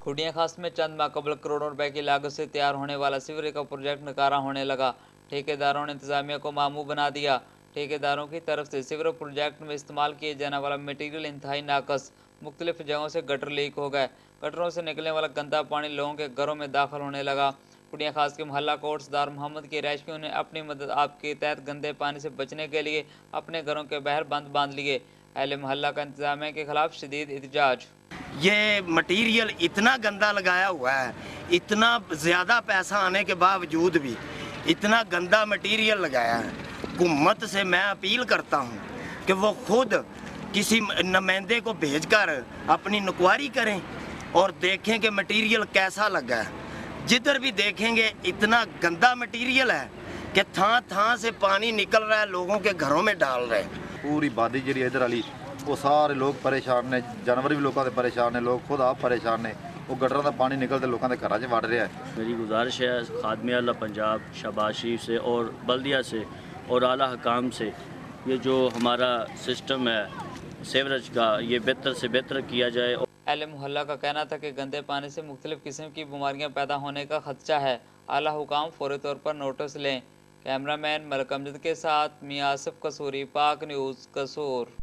खुडिया खास में चंद माह कबल करोड़ों रुपए की लागत से तैयार होने वाला सीवरेज का प्रोजेक्ट नकारा होने लगा। ठेकेदारों ने इंतजामिया को मामू बना दिया। ठेकेदारों की तरफ से सीवरेज प्रोजेक्ट में इस्तेमाल किए जाने वाला मटेरियल इंतहाई नाकस। मुख्तलिफ जगहों से गटर लीक हो गए। गटरों से निकलने वाला गंदा पानी लोगों के घरों में दाखिल होने लगा। खुडिया खास के मोहल्ला कोट सरदार मोहम्मद के रहायशियों ने अपनी मदद आप के तहत गंदे पानी से बचने के लिए अपने घरों के बाहर बंद बांध लिए। अहले मोहल्ला का इंतजामिया के खिलाफ शदीद एहतजाज। ये मटेरियल इतना गंदा लगाया हुआ है, इतना ज़्यादा पैसा आने के बावजूद भी इतना गंदा मटेरियल लगाया है। हुकूमत से मैं अपील करता हूँ कि वो खुद किसी नुमाइंदे को भेजकर अपनी इंक्वायरी करें और देखें कि मटेरियल कैसा लगा है। जिधर भी देखेंगे इतना गंदा मटेरियल है कि थां से पानी निकल रहा है, लोगों के घरों में डाल रहे हैं। पूरी बादी जी इधर वाली वो सारे लोग परेशान ने, जानवर भी लोगों से परेशान ने, लोग खुद आप परेशान ने। वो गटरों का पानी निकलते लोगों के घर वड़ रहा है। मेरी गुजारिश है खादमे आला पंजाब शहबाज शरीफ से और बल्दिया से और आला हकाम से, ये जो हमारा सिस्टम है सीवरेज का, ये बेहतर से बेहतर किया जाए। अहले मोहल्ला का कहना था कि गंदे पानी से मुख्तलिफ किस्म की बीमारियां पैदा होने का खदशा है। आला हुकाम फौरी तौर पर नोटिस लें। कैमरामैन मलक अमजद के साथ मियां आसिफ कसूरी, पाक न्यूज़, कसूर।